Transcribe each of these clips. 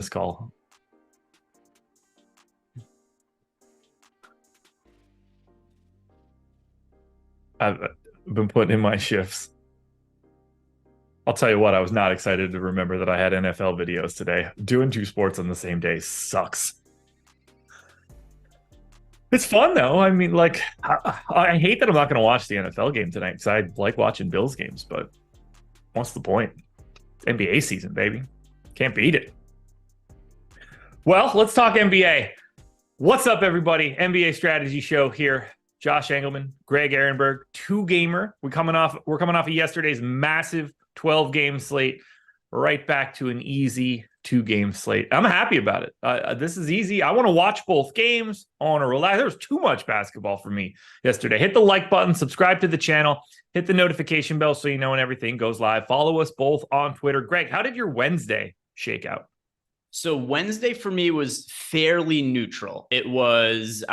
this call. I've been putting in my shifts. I'll tell you what, I was not excited to remember that I had NFL videos today. Doing two sports on the same day sucks. It's fun though. I mean, like, I hate that I'm not going to watch the NFL game tonight because I like watching Bills games, but what's the point? It's NBA season, baby. Can't beat it. Well, let's talk NBA. What's up, everybody? NBA Strategy Show here. Josh Engleman, Greg Ehrenberg, two-gamer. We're coming off of yesterday's massive 12-game slate, right back to an easy two-game slate. I'm happy about it. This is easy. I want to watch both games. I want to relax. There was too much basketball for me yesterday. Hit the like button, subscribe to the channel, hit the notification bell so you know when everything goes live. Follow us both on Twitter. Greg, how did your Wednesday shake out? So Wednesday for me was fairly neutral. It was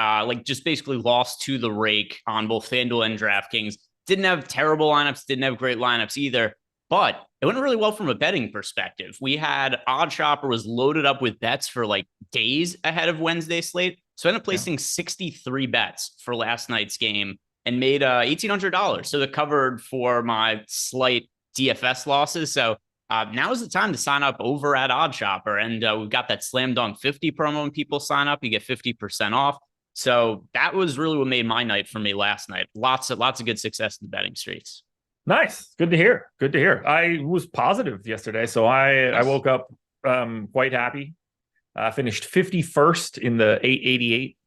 just basically lost to the rake on both FanDuel and DraftKings. Didn't have terrible lineups, didn't have great lineups either, but it went really well from a betting perspective. We had Odd Shopper was loaded up with bets for like days ahead of Wednesday slate. So I ended up placing 63 bets for last night's game and made $1,800. So that covered for my slight DFS losses. So now is the time to sign up over at Odd Shopper. And we've got that Slam Dunk 50 promo when people sign up. You get 50% off. So that was really what made my night for me last night. Lots of good success in the betting streets. Nice. Good to hear. Good to hear. I was positive yesterday. So I woke up quite happy. Finished 51st in the 888.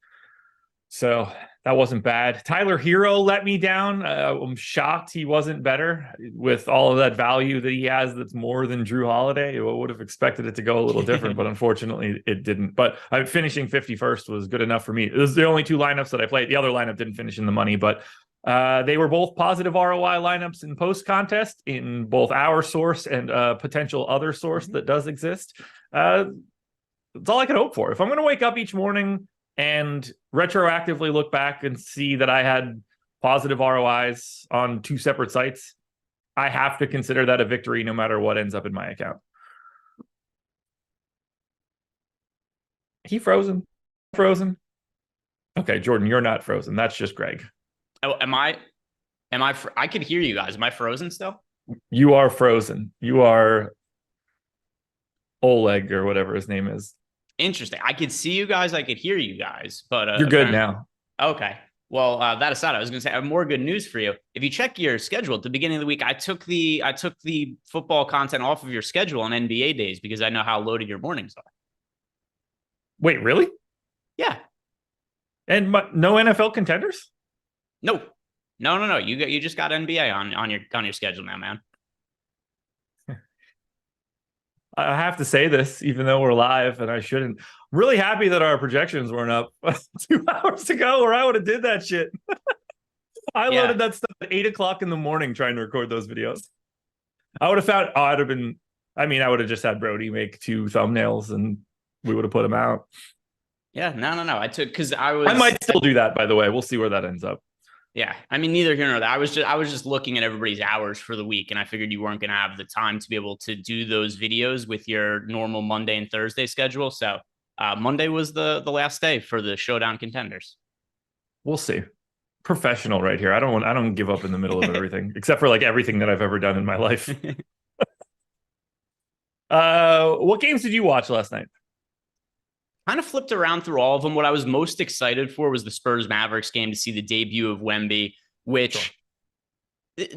So that wasn't bad. Tyler Hero let me down. I'm shocked he wasn't better with all of that value that he has. That's more than Drew Holiday. I would have expected it to go a little different, but unfortunately it didn't. But finishing 51st was good enough for me. It was the only two lineups that I played. The other lineup didn't finish in the money, but they were both positive ROI lineups in post contest in both our source and potential other source that does exist. That's all I could hope for. If I'm going to wake up each morning and retroactively look back and see that I had positive ROIs on two separate sites, I have to consider that a victory no matter what ends up in my account. He frozen? Frozen? Okay, Jordan, you're not frozen. That's just Greg. Oh, am I I could hear you guys. Am I frozen still? You are frozen. You are Oleg or whatever his name is. Interesting. I could see you guys. I could hear you guys, but you're good now. Okay. Well, that aside, I was going to say I have more good news for you. If you check your schedule at the beginning of the week, I took the football content off of your schedule on NBA days because I know how loaded your mornings are. Wait, really? Yeah. And no NFL contenders? No. You just got NBA on your schedule now, man. I have to say this, even though we're live, and I shouldn't. I'm really happy that our projections weren't up 2 hours ago, or I would have did that shit. I loaded that stuff at 8 o'clock in the morning trying to record those videos. I would have found. I would have just had Brody make 2 thumbnails, and we would have put them out. Yeah, no. I might still do that, by the way. We'll see where that ends up. Yeah, I mean, neither here nor there. I was just looking at everybody's hours for the week, and I figured you weren't going to have the time to be able to do those videos with your normal Monday and Thursday schedule. So Monday was the last day for the Showdown contenders. We'll see. Professional right here. I don't give up in the middle of everything, except for like everything that I've ever done in my life. What games did you watch last night? Kind of flipped around through all of them. What I was most excited for was the Spurs-Mavericks game to see the debut of Wemby, which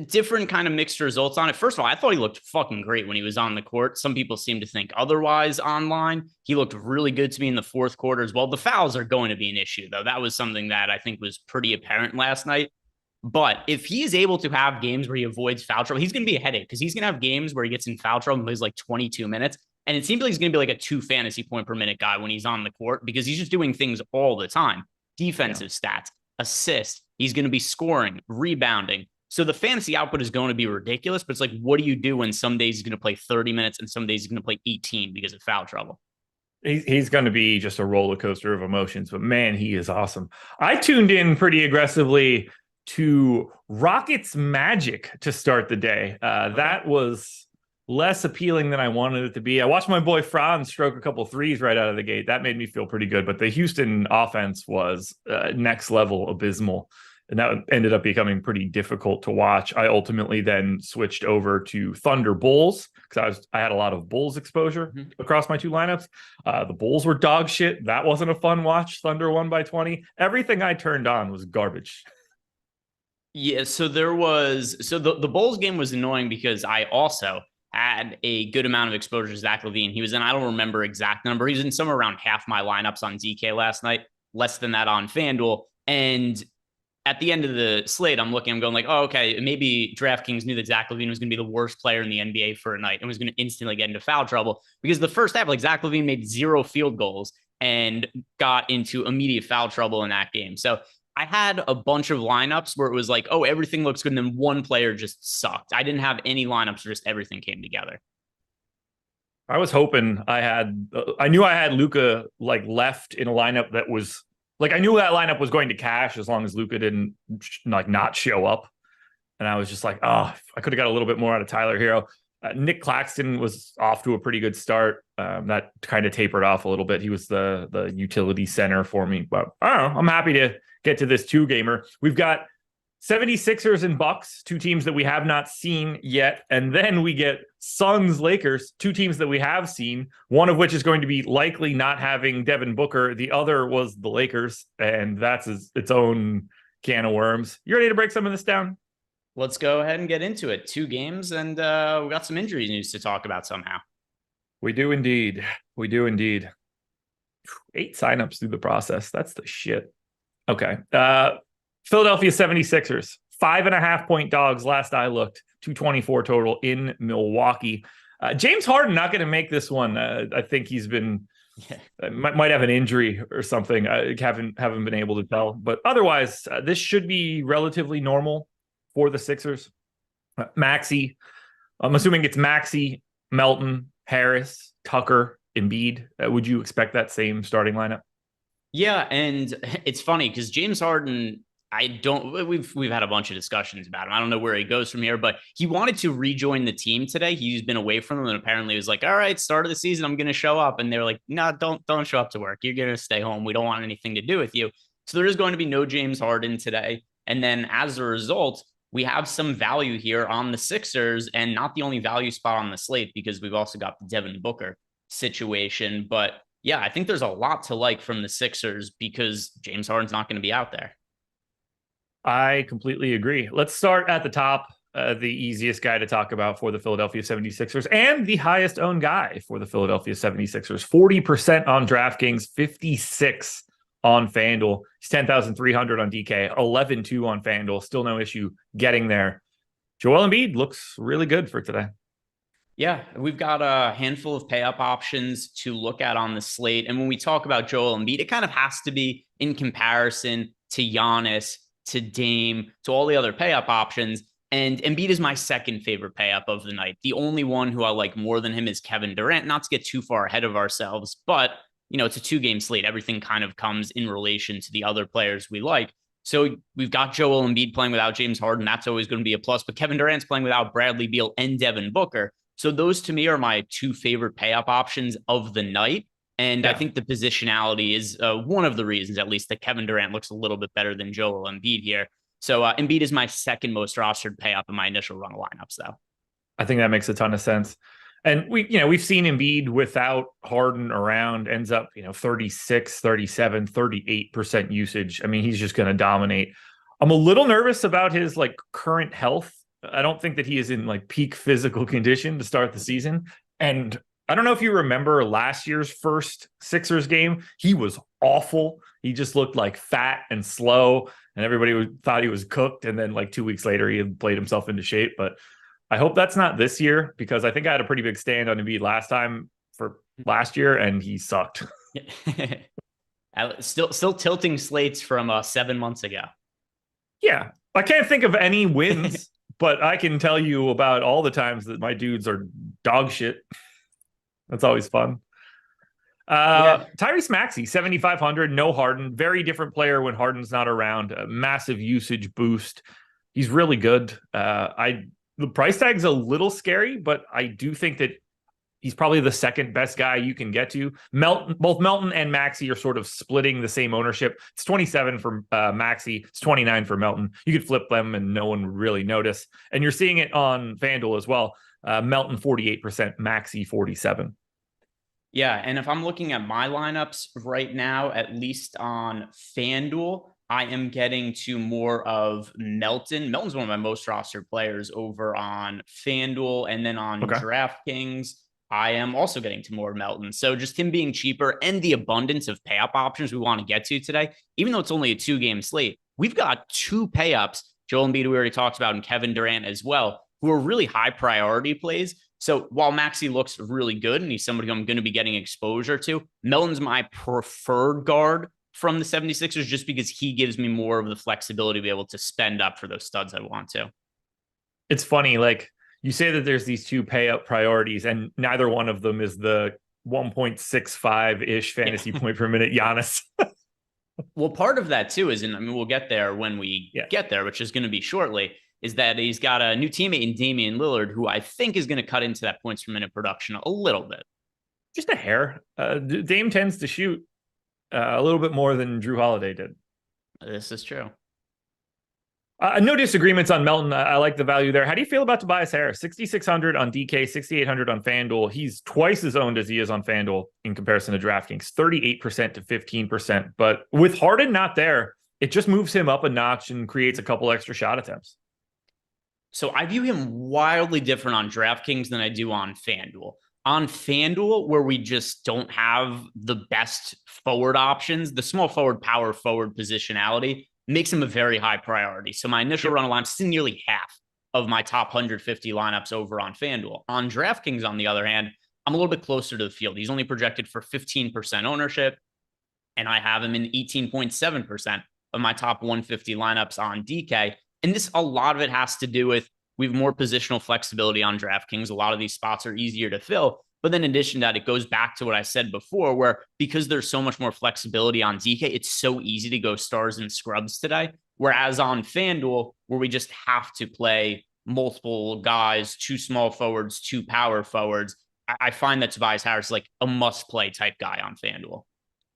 different kind of mixed results on it. First of all, I thought he looked fucking great when he was on the court. Some people seem to think otherwise online. He looked really good to me in the fourth quarter as well. The fouls are going to be an issue, though. That was something that I think was pretty apparent last night. But if he is able to have games where he avoids foul trouble, he's going to be a headache because he's going to have games where he gets in foul trouble and plays like 22 minutes. And it seems like he's going to be like a 2 fantasy point per minute guy when he's on the court because he's just doing things all the time. Defensive stats, assists. He's going to be scoring, rebounding. So the fantasy output is going to be ridiculous. But it's like, what do you do when some days he's going to play 30 minutes and some days he's going to play 18 because of foul trouble? He's going to be just a roller coaster of emotions. But man, he is awesome. I tuned in pretty aggressively to Rockets Magic to start the day. That was less appealing than I wanted it to be. I watched my boy Franz stroke a couple threes right out of the gate. That made me feel pretty good. But the Houston offense was next level abysmal. And that ended up becoming pretty difficult to watch. I ultimately then switched over to Thunder Bulls because I had a lot of Bulls exposure across my two lineups. The Bulls were dog shit. That wasn't a fun watch. Thunder won by 20. Everything I turned on was garbage. Yeah, so the Bulls game was annoying because I also had a good amount of exposure to Zach LaVine. He was in, I don't remember exact number. He was in somewhere around half my lineups on DK last night, less than that on FanDuel. And at the end of the slate, I'm going like, oh, okay, maybe DraftKings knew that Zach LaVine was going to be the worst player in the NBA for a night and was going to instantly get into foul trouble because the first half, like Zach LaVine made 0 field goals and got into immediate foul trouble in that game. So I had a bunch of lineups where it was like, oh, everything looks good. And then one player just sucked. I didn't have any lineups where just everything came together. I was hoping I knew I had Luka like left in a lineup that was like, I knew that lineup was going to cash as long as Luka didn't like not show up. And I was just like, oh, I could have got a little bit more out of Tyler Hero. Nick Claxton was off to a pretty good start. That kind of tapered off a little bit. He was the utility center for me, but I don't know. I'm happy to get to this 2-gamer. We've got 76ers and Bucks, 2 teams that we have not seen yet. And then we get Suns, Lakers, 2 teams that we have seen, one of which is going to be likely not having Devin Booker. The other was the Lakers, and that's its own can of worms. You ready to break some of this down? Let's go ahead and get into it. 2 games, and we got some injury news to talk about somehow. We do indeed. 8 signups through the process. That's the shit. Okay. Philadelphia 76ers, 5.5-point dogs last I looked, 224 total in Milwaukee. James Harden not going to make this one. I think he's been might have an injury or something. I haven't been able to tell, but otherwise this should be relatively normal for the Sixers. Maxey, I'm assuming it's Maxey, Melton, Harris, Tucker, Embiid. Would you expect that same starting lineup? Yeah, and it's funny because James Harden, we've had a bunch of discussions about him. I don't know where he goes from here, but he wanted to rejoin the team today. He's been away from them and apparently was like, all right, start of the season, I'm going to show up. And they're like, no, don't show up to work. You're going to stay home. We don't want anything to do with you. So there is going to be no James Harden today. And then as a result, we have some value here on the Sixers, and not the only value spot on the slate because we've also got the Devin Booker situation. But yeah, I think there's a lot to like from the Sixers because James Harden's not going to be out there. I completely agree. Let's start at the top. The easiest guy to talk about for the Philadelphia 76ers and the highest owned guy for the Philadelphia 76ers. 40% on DraftKings, 56 on FanDuel. He's 10,300 on DK, 11-2 on FanDuel. Still no issue getting there. Joel Embiid looks really good for today. Yeah, we've got a handful of pay-up options to look at on the slate. And when we talk about Joel Embiid, it kind of has to be in comparison to Giannis, to Dame, to all the other pay-up options. And Embiid is my second favorite pay-up of the night. The only one who I like more than him is Kevin Durant. Not to get too far ahead of ourselves, but it's a 2-game slate. Everything kind of comes in relation to the other players we like. So we've got Joel Embiid playing without James Harden. That's always going to be a plus. But Kevin Durant's playing without Bradley Beal and Devin Booker. So those to me are my 2 favorite pay-up options of the night. And I think the positionality is one of the reasons, at least, that Kevin Durant looks a little bit better than Joel Embiid here. So Embiid is my second most rostered pay-up in my initial run of lineups, though. I think that makes a ton of sense. And we've seen Embiid without Harden around ends up, 36, 37, 38% usage. I mean, he's just going to dominate. I'm a little nervous about his current health. I don't think that he is in peak physical condition to start the season. And I don't know if you remember last year's first Sixers game. He was awful. He just looked fat and slow, and everybody thought he was cooked. And then 2 weeks later, he had played himself into shape. But I hope that's not this year, because I think I had a pretty big stand on Embiid last year, and he sucked. Still tilting slates from 7 months ago. Yeah, I can't think of any wins, but I can tell you about all the times that my dudes are dog shit. That's always fun. Tyrese Maxey, 7,500, no Harden. Very different player when Harden's not around. A massive usage boost. He's really good. I the price tag's a little scary, but I do think that he's probably the second best guy you can get to. Both Melton and Maxey are sort of splitting the same ownership. It's 27 for Maxey. It's 29 for Melton. You could flip them and no one would really notice. And you're seeing it on FanDuel as well. Melton 48%, Maxey 47. Yeah, and if I'm looking at my lineups right now, at least on FanDuel, I am getting to more of Melton. Melton's one of my most rostered players over on FanDuel, and then on DraftKings, I am also getting to more Melton. So just him being cheaper and the abundance of pay up options we want to get to today, even though it's only a 2-game slate, we've got 2 pay-ups. Joel Embiid, we already talked about, and Kevin Durant as well, who are really high priority plays. So while Maxey looks really good and he's somebody I'm going to be getting exposure to, Melton's my preferred guard from the 76ers just because he gives me more of the flexibility to be able to spend up for those studs I want to. It's funny, like you say that there's these 2 pay up priorities and neither one of them is the 1.65-ish fantasy point per minute Giannis. Well, part of that too is, and I mean, we'll get there when we get there, which is going to be shortly, is that he's got a new teammate in Damian Lillard, who I think is going to cut into that points per minute production a little bit. Just a hair. Dame tends to shoot a little bit more than Drew Holiday did. This is true. No disagreements on Melton. I like the value there. How do you feel about Tobias Harris? 6,600 on DK, 6,800 on FanDuel. He's twice as owned as he is on FanDuel in comparison to DraftKings, 38% to 15%. But with Harden not there, it just moves him up a notch and creates a couple extra shot attempts. So I view him wildly different on DraftKings than I do on FanDuel. On FanDuel, where we just don't have the best forward options, the small forward, power forward positionality makes him a very high priority. So my initial run of lineups is nearly half of my top 150 lineups over on FanDuel. On DraftKings, on the other hand, I'm a little bit closer to the field. He's only projected for 15% ownership, and I have him in 18.7% of my top 150 lineups on DK. And this, a lot of it has to do with we have more positional flexibility on DraftKings. A lot of these spots are easier to fill. But then in addition to that, it goes back to what I said before, where because there's so much more flexibility on DK, it's so easy to go stars and scrubs today. Whereas on FanDuel, where we just have to play multiple guys, 2 small forwards, 2 power forwards, I find that Tobias Harris is like a must-play type guy on FanDuel.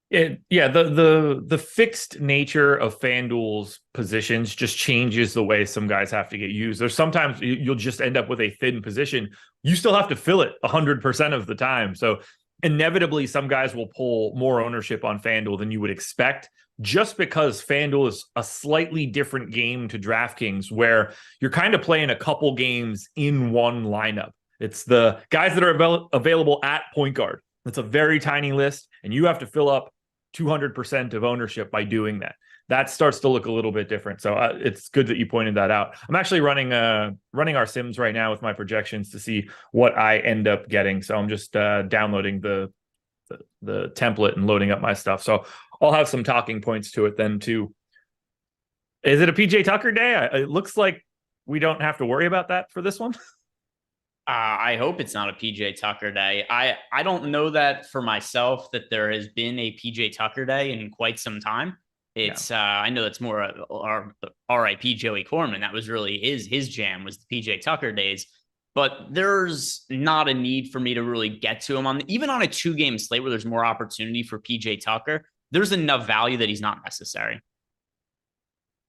The fixed nature of FanDuel's positions just changes the way some guys have to get used. There's sometimes you'll just end up with a thin position. You still have to fill it 100% of the time. So inevitably, some guys will pull more ownership on FanDuel than you would expect, just because FanDuel is a slightly different game to DraftKings, where you're kind of playing a couple games in one lineup. It's the guys that are available at point guard. It's a very tiny list, and you have to fill up 200% of ownership by doing that. That starts to look a little bit different. So it's good that you pointed that out. I'm actually running our sims right now with my projections to see what I end up getting. So I'm just downloading the template and loading up my stuff. So I'll have some talking points to it then too. Is it a PJ Tucker day? It looks like we don't have to worry about that for this one. I hope it's not a PJ Tucker day. I don't know that for myself that there has been a PJ Tucker day in quite some time. It's I know that's more our RIP Joey Corman. That was really his jam, was the PJ Tucker days. But there's not a need for me to really get to him even on a 2-game slate where there's more opportunity for PJ Tucker. There's enough value that he's not necessary.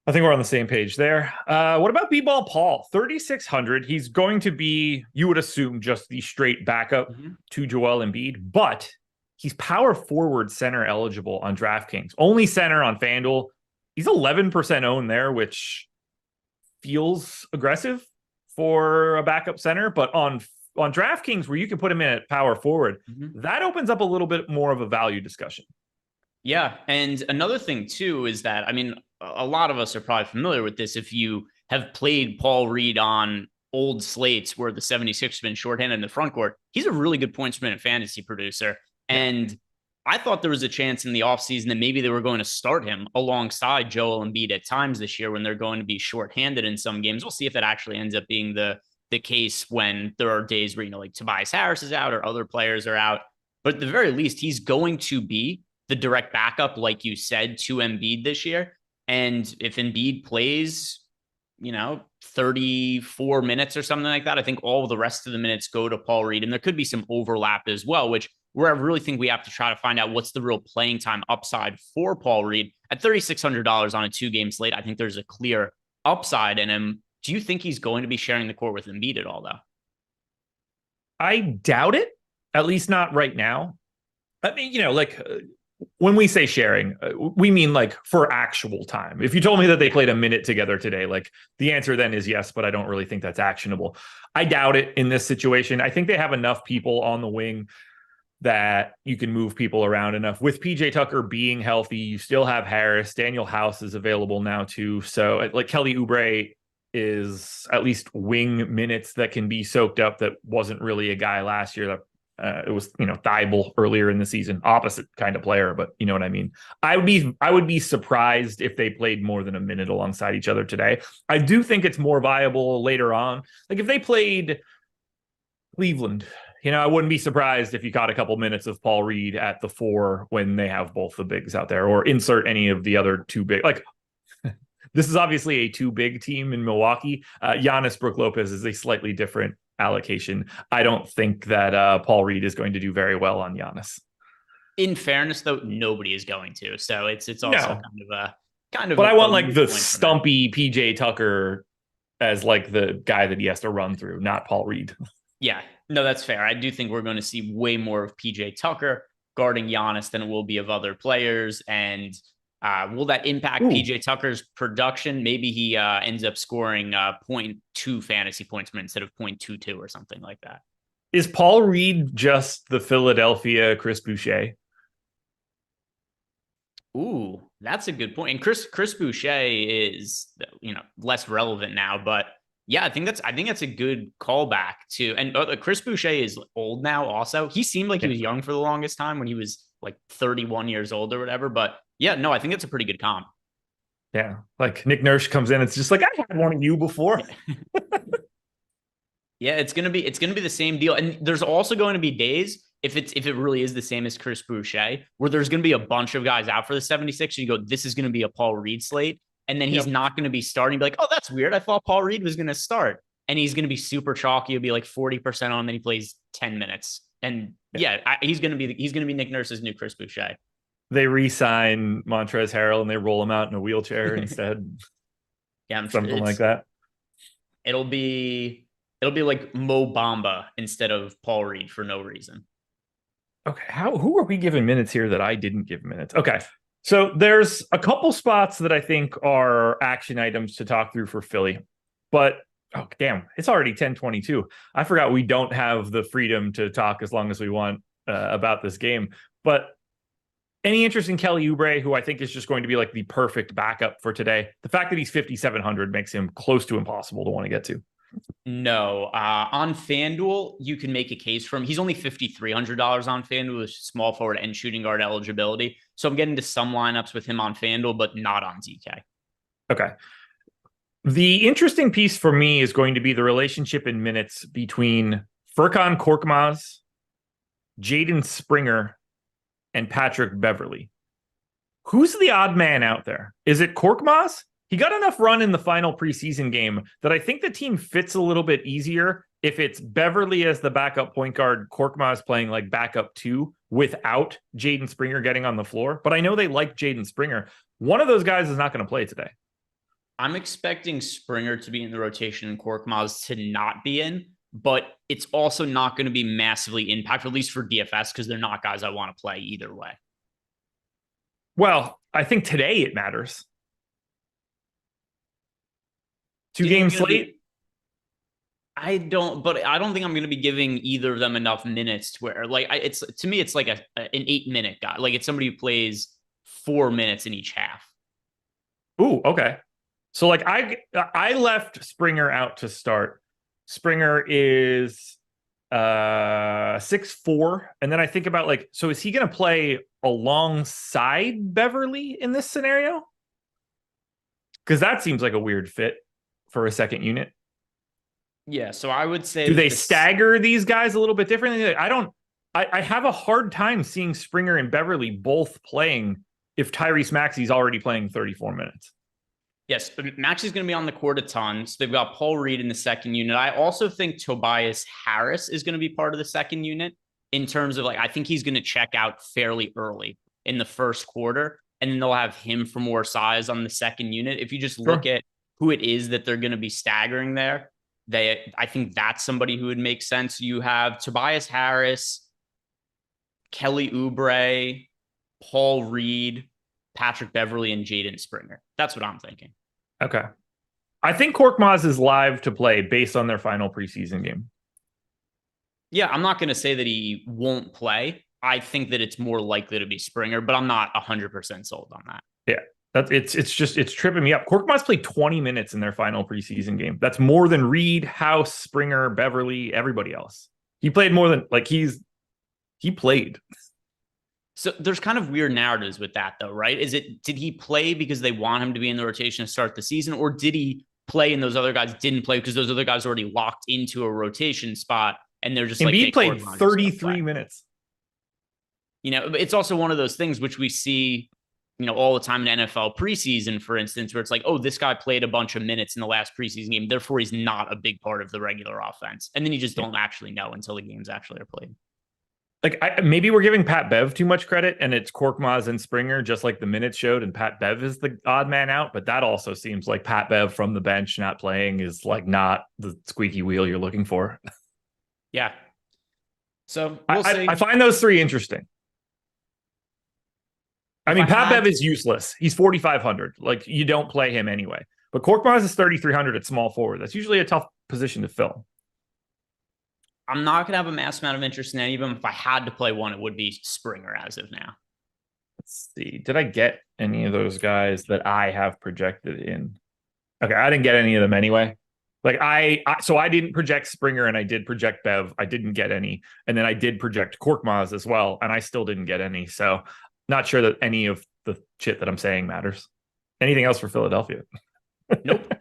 I think we're on the same page there. What about B-Ball Paul? 3,600. He's going to be, you would assume, just the straight backup to Joel Embiid, but he's power forward center eligible on DraftKings. Only center on FanDuel. He's 11% owned there, which feels aggressive for a backup center, but on DraftKings, where you can put him in at power forward, that opens up a little bit more of a value discussion. Yeah. And another thing too is that, I mean, a lot of us are probably familiar with this. If you have played Paul Reed on old slates where the 76ers have been shorthanded in the front court, he's a really good points per minute fantasy producer. And I thought there was a chance in the offseason that maybe they were going to start him alongside Joel Embiid at times this year when they're going to be shorthanded in some games. We'll see if that actually ends up being the case when there are days where, like Tobias Harris is out or other players are out. But at the very least, he's going to be the direct backup, like you said, to Embiid this year. And if Embiid plays 34 minutes or something like that. I think all of the rest of the minutes go to Paul Reed, and there could be some overlap as well, where I really think we have to try to find out what's the real playing time upside for Paul Reed at $3,600 on a 2-game slate. I think there's a clear upside in him. Do you think he's going to be sharing the court with Embiid at all, though? I doubt it, at least not right now. I mean, when we say sharing, we mean like for actual time. If you told me that they played a minute together today, like the answer then is yes, but I don't really think that's actionable. I doubt it in this situation. I think they have enough people on the wing that you can move people around enough. With PJ Tucker being healthy, you still have Harris. Daniel House is available now too. So like Kelly Oubre is at least wing minutes that can be soaked up. That wasn't really a guy last year. That it was, Thibault earlier in the season, opposite kind of player, but you know what I mean? I would be surprised if they played more than a minute alongside each other today. I do think it's more viable later on. Like if they played Cleveland, I wouldn't be surprised if you caught a couple minutes of Paul Reed at the 4 when they have both the bigs out there, or insert any of the other 2 big. Like this is obviously a 2 big team in Milwaukee. Giannis Brook Lopez is a slightly different allocation. I don't think that Paul Reed is going to do very well on Giannis. In fairness, though, nobody is going to. So it's also kind of. But I want like the stumpy PJ Tucker as like the guy that he has to run through, not Paul Reed. Yeah, no, that's fair. I do think we're going to see way more of PJ Tucker guarding Giannis than it will be of other players. And will that impact PJ Tucker's production? Maybe he ends up scoring 0.2 fantasy points instead of 0.22 or something like that. Is Paul Reed just the Philadelphia Chris Boucher? Ooh, that's a good point. And Chris Boucher is, less relevant now, but yeah, I think that's a good callback to. And Chris Boucher is old now. Also, he seemed like he was young for the longest time when he was like 31 years old or whatever. But yeah, no, I think it's a pretty good comp. Yeah, like Nick Nurse comes in, it's just like I had one of you before. Yeah, it's gonna be the same deal. And there's also going to be days if it really is the same as Chris Boucher, where there's going to be a bunch of guys out for the 76, and you go, this is going to be a Paul Reed slate. And then he's not going to be starting. Be like, oh, that's weird. I thought Paul Reed was going to start. And he's going to be super chalky. He'll be like 40% on, then he plays 10 minutes. And he's going to be Nick Nurse's new Chris Boucher. They re-sign Montrezl Harrell and they roll him out in a wheelchair instead. Yeah, something like that. It'll be like Mo Bamba instead of Paul Reed for no reason. Okay, who are we giving minutes here that I didn't give minutes? Okay. So there's a couple spots that I think are action items to talk through for Philly, but oh damn, it's already 10:22. I forgot we don't have the freedom to talk as long as we want about this game. But any interest in Kelly Oubre, who I think is just going to be like the perfect backup for today? The fact that he's 5,700 makes him close to impossible to want to get to. No, on FanDuel, you can make a case for him. He's only $5,300 on FanDuel with small forward and shooting guard eligibility. So I'm getting to some lineups with him on FanDuel, but not on DK. Okay. The interesting piece for me is going to be the relationship in minutes between Furkan Korkmaz, Jaden Springer, and Patrick Beverley. Who's the odd man out there? Is it Korkmaz? He got enough run in the final preseason game that I think the team fits a little bit easier if it's Beverley as the backup point guard, Korkmaz playing like backup 2 without Jaden Springer getting on the floor. But I know they like Jaden Springer. One of those guys is not going to play today. I'm expecting Springer to be in the rotation and Korkmaz to not be in, but it's also not going to be massively impactful, at least for DFS, because they're not guys I want to play either way. Well, I think today it matters. 2-game slate. I don't think I'm going to be giving either of them enough minutes to where to me, it's like an 8-minute guy. Like it's somebody who plays 4 minutes in each half. Ooh, okay. So like I left Springer out to start. Springer is 6'4", and then I think about like, so is he going to play alongside Beverley in this scenario? Because that seems like a weird fit for a second unit. Yeah, so I would say, do they stagger these guys a little bit differently? I have a hard time seeing Springer and Beverley both playing if Tyrese Maxey's already playing 34 minutes. Yes, but Maxey's going to be on the court a ton. So they've got Paul Reed in the second unit. I also think Tobias Harris is going to be part of the second unit in terms of I think he's going to check out fairly early in the first quarter, and then they'll have him for more size on the second unit. If you just look at who it is that they're going to be staggering there, I think that's somebody who would make sense. You have Tobias Harris, Kelly Oubre, Paul Reed, Patrick Beverly, and Jaden Springer. That's what I'm thinking. Okay. I think Korkmaz is live to play based on their final preseason game. Yeah, I'm not going to say that he won't play. I think that it's more likely to be Springer, but I'm not 100% sold on that. Yeah, it's tripping me up. Korkmaz played 20 minutes in their final preseason game. That's more than Reed, House, Springer, Beverly, everybody else. He played more than he played. So there's kind of weird narratives with that, though, right? Did he play because they want him to be in the rotation to start the season, or did he play and those other guys didn't play because those other guys already locked into a rotation spot and they're just Embiid played 33 minutes. It's also one of those things which we see, all the time in NFL preseason, for instance, where it's this guy played a bunch of minutes in the last preseason game, therefore he's not a big part of the regular offense, and then you just don't actually know until the games actually are played. Maybe we're giving Pat Bev too much credit, and it's Korkmaz and Springer, just like the minutes showed, and Pat Bev is the odd man out. But that also seems like Pat Bev from the bench not playing is not the squeaky wheel you're looking for. Yeah. So I find those three interesting. Pat Bev is useless. He's 4,500. You don't play him anyway. But Korkmaz is 3,300 at small forward. That's usually a tough position to fill. I'm not going to have a mass amount of interest in any of them. If I had to play one, it would be Springer as of now. Let's see. Did I get any of those guys that I have projected in? Okay, I didn't get any of them anyway. So I didn't project Springer, and I did project Bev. I didn't get any. And then I did project Korkmaz as well, and I still didn't get any. So not sure that any of the shit that I'm saying matters. Anything else for Philadelphia? Nope.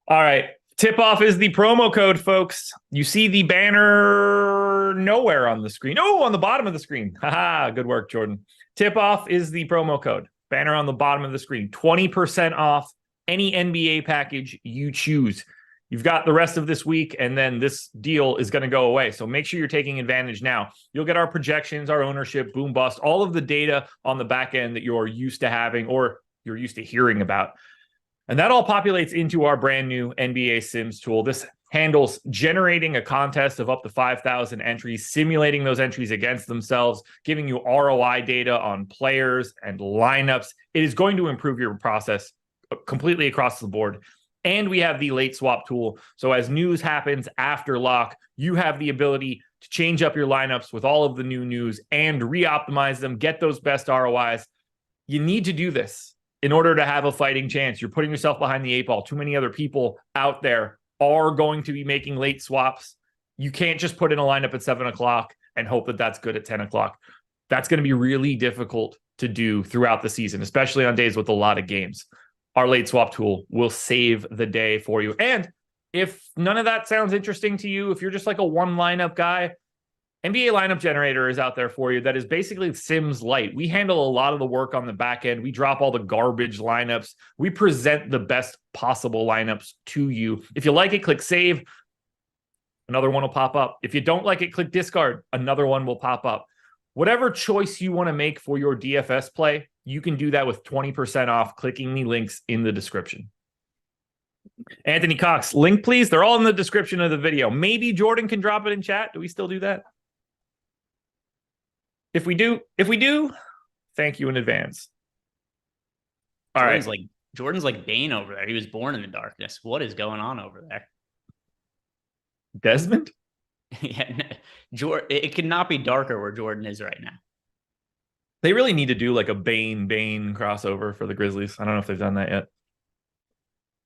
All right. Tip-off is the promo code, folks. You see the banner nowhere on the screen. Oh, on the bottom of the screen. Haha, good work, Jordan. Tip-off is the promo code. Banner on the bottom of the screen. 20% off any NBA package you choose. You've got the rest of this week, and then this deal is going to go away. So make sure you're taking advantage now. You'll get our projections, our ownership, boom bust, all of the data on the back end that you're used to having or you're used to hearing about. And that all populates into our brand new NBA Sims tool. This handles generating a contest of up to 5,000 entries, simulating those entries against themselves, giving you ROI data on players and lineups. It is going to improve your process completely across the board. And we have the late swap tool. So as news happens after lock, you have the ability to change up your lineups with all of the new news and re-optimize them, get those best ROIs. You need to do this in order to have a fighting chance. You're putting yourself behind the eight ball. Too many other people out there are going to be making late swaps. You can't just put in a lineup at 7 o'clock and hope that that's good at 10 o'clock. That's going to be really difficult to do throughout the season, especially on days with a lot of games. Our late swap tool will save the day for you. And if none of that sounds interesting to you, if you're just like a one lineup guy, NBA Lineup Generator is out there for you. That is basically Sims Lite. We handle a lot of the work on the back end. We drop all the garbage lineups. We present the best possible lineups to you. If you like it, click save. Another one will pop up. If you don't like it, click discard. Another one will pop up. Whatever choice you want to make for your DFS play, you can do that with 20% off clicking the links in the description. Anthony Cox, link please. They're all in the description of the video. Maybe Jordan can drop it in chat. Do we still do that? If we do, thank you in advance. All Jordan's right. Jordan's like Bane over there. He was born in the darkness. What is going on over there? Desmond? Yeah, it cannot be darker where Jordan is right now. They really need to do like a Bane crossover for the Grizzlies. I don't know if they've done that yet.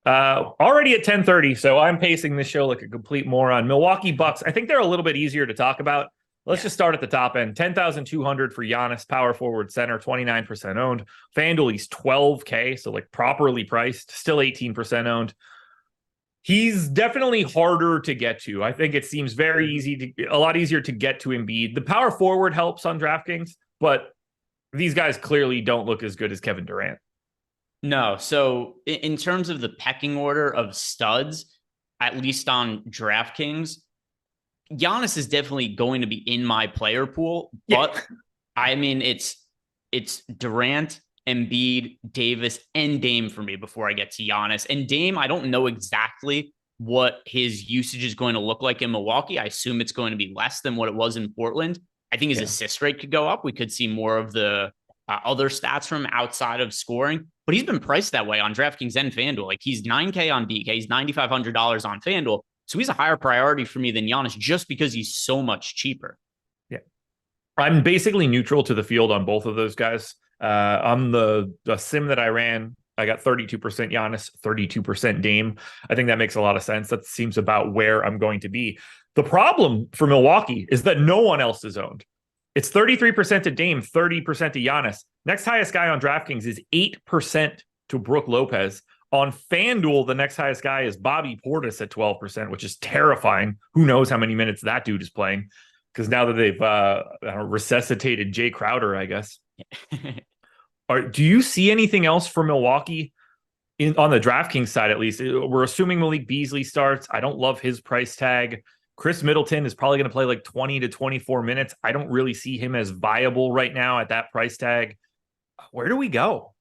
Already at 10:30, so I'm pacing this show like a complete moron. Milwaukee Bucks, I think they're a little bit easier to talk about. Let's just start at the top end. 10,200 for Giannis, power forward center, 29% owned. FanDuel, he's 12K, so like properly priced, still 18% owned. He's definitely harder to get to. I think it seems a lot easier to get to Embiid. The power forward helps on DraftKings, but these guys clearly don't look as good as Kevin Durant. No. So in terms of the pecking order of studs, at least on DraftKings, Giannis is definitely going to be in my player pool, Yeah. but I mean it's Durant, Embiid, Davis, and Dame for me before I get to Giannis. And Dame, I don't know exactly what his usage is going to look like in Milwaukee. I assume it's going to be less than what it was in Portland. I think his assist rate could go up. We could see more of the other stats from outside of scoring, but he's been priced that way on DraftKings and FanDuel. Like he's 9K on DK, he's $9,500 on FanDuel. So he's a higher priority for me than Giannis just because he's so much cheaper. Yeah. I'm basically neutral to the field on both of those guys. On the sim that I ran, I got 32% Giannis, 32% Dame. I think that makes a lot of sense. That seems about where I'm going to be. The problem for Milwaukee is that no one else is owned. It's 33% to Dame, 30% to Giannis. Next highest guy on DraftKings is 8% to Brook Lopez. On FanDuel, the next highest guy is Bobby Portis at 12%, which is terrifying. Who knows how many minutes that dude is playing? Because now that they've resuscitated Jay Crowder, I guess. Do you see anything else for Milwaukee on the DraftKings side, at least? We're assuming Malik Beasley starts. I don't love his price tag. Chris Middleton is probably going to play like 20 to 24 minutes. I don't really see him as viable right now at that price tag. Where do we go?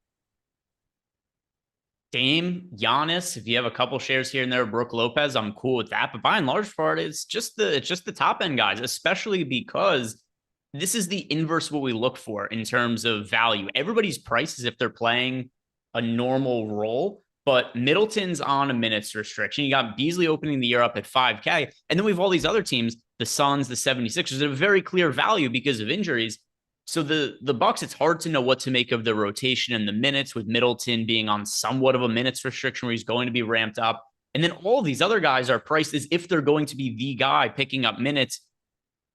Dame, Giannis, if you have a couple shares here and there, Brook Lopez, I'm cool with that. But by and large part, it's just the top end guys, especially because this is the inverse of what we look for in terms of value. Everybody's price is if they're playing a normal role, but Middleton's on a minutes restriction. You got Beasley opening the year up at 5K. And then we have all these other teams, the Suns, the 76ers, that have very clear value because of injuries. So the Bucks, it's hard to know what to make of the rotation and the minutes, with Middleton being on somewhat of a minutes restriction where he's going to be ramped up. And then all these other guys are priced as if they're going to be the guy picking up minutes.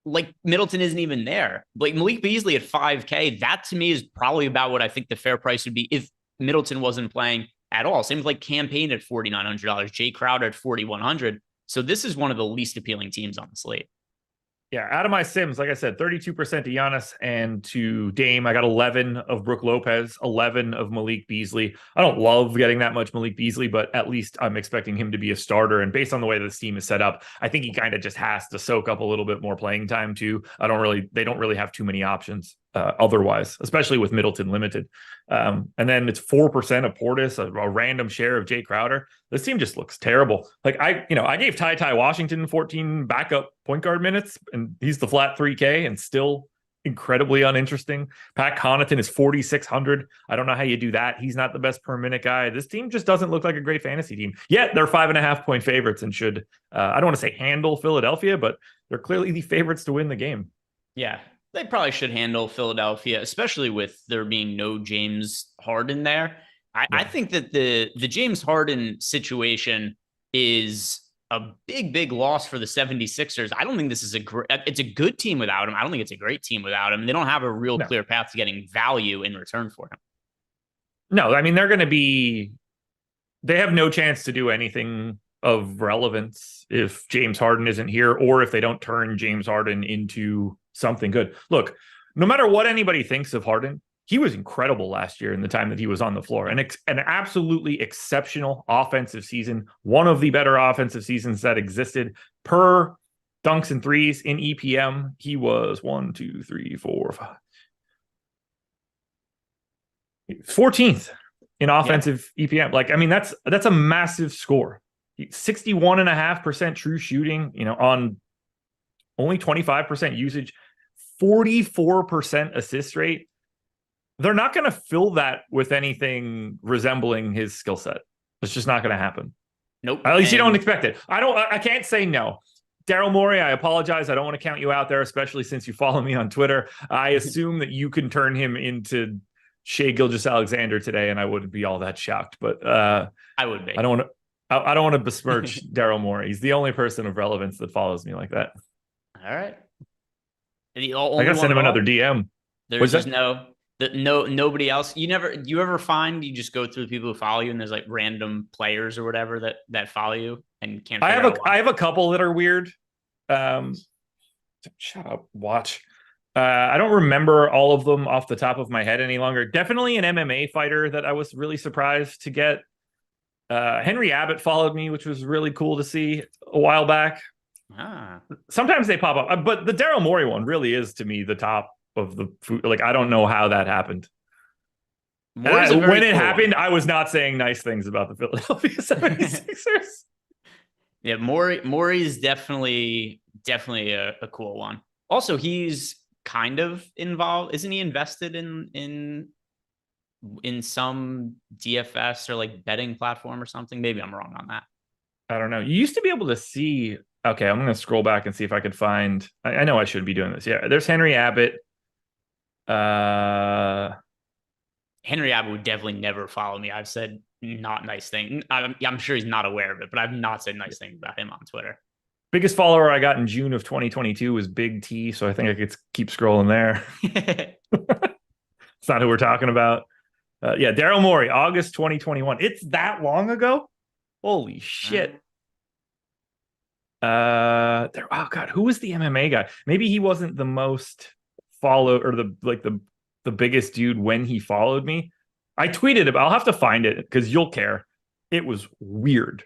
Like Middleton isn't even there. Like Malik Beasley at 5K, that to me is probably about what I think the fair price would be if Middleton wasn't playing at all. Same with like Campaign at $4,900, Jay Crowder at $4,100. So this is one of the least appealing teams on the slate. Yeah, out of my sims, like I said, 32% to Giannis and to Dame. I got 11 of Brook Lopez, 11 of Malik Beasley. I don't love getting that much Malik Beasley, but at least I'm expecting him to be a starter. And based on the way this team is set up, I think he kind of just has to soak up a little bit more playing time too. They don't really have too many options otherwise, especially with Middleton limited. And then it's 4% of Portis, a random share of Jay Crowder. This team just looks terrible. Like I gave Ty Washington 14 backup point guard minutes, and he's the flat 3K and still incredibly uninteresting. Pat Connaughton is 4,600. I don't know how you do that. He's not the best per minute guy. This team just doesn't look like a great fantasy team. Yet they're 5.5 point favorites and should, I don't want to say handle Philadelphia, but they're clearly the favorites to win the game. Yeah, they probably should handle Philadelphia, especially with there being no James Harden there. I think that the James Harden situation is a big loss for the 76ers. I don't think this is it's a good team without him. I don't think it's a great team without him. They don't have a real clear path to getting value in return for him. No, I mean, they have no chance to do anything of relevance if James Harden isn't here, or if they don't turn James Harden into something good. Look, no matter what anybody thinks of Harden, he was incredible last year in the time that he was on the floor. An absolutely exceptional offensive season, one of the better offensive seasons that existed. Per dunks and threes in EPM, he was 14th in offensive EPM. Like, I mean, that's a massive score. 61.5% true shooting, on only 25% usage, 44% assist rate. They're not going to fill that with anything resembling his skill set. It's just not going to happen. Nope. At least you don't expect it. I can't say no. Daryl Morey, I apologize. I don't want to count you out there, especially since you follow me on Twitter. I assume that you can turn him into Shai Gilgeous-Alexander today, and I wouldn't be all that shocked. But I would be. I don't want to besmirch Daryl Morey. He's the only person of relevance that follows me like that. All right. I gotta send him another DM. There's just nobody else. You ever find you just go through the people who follow you and there's like random players or whatever that follow you and can't. I have a couple that are weird. Shut up. Watch. I don't remember all of them off the top of my head any longer. Definitely an MMA fighter that I was really surprised to get. Henry Abbott followed me, which was really cool to see a while back. Sometimes they pop up, but the Daryl Morey one really is to me the top of the food. Like, I don't know how that happened. When it happened, I was not saying nice things about the Philadelphia 76ers. Yeah, Morey is definitely a cool one. Also, he's kind of involved. Isn't he invested in some DFS or like betting platform or something? Maybe I'm wrong on that. I don't know. You used to be able to see. Okay, I'm going to scroll back and see if I could find. I know I should be doing this. Yeah, there's Henry Abbott. Henry Abbott would definitely never follow me. I've said not nice things. I'm sure he's not aware of it, but I've not said nice things about him on Twitter. Biggest follower I got in June of 2022 was Big T, so I think I could keep scrolling there. It's not who we're talking about. Yeah, Daryl Morey, August 2021. It's that long ago? Holy shit. Oh god, who was the MMA guy? Maybe he wasn't the most followed or the biggest dude when he followed me. I tweeted about. I'll have to find it because you'll care. It was weird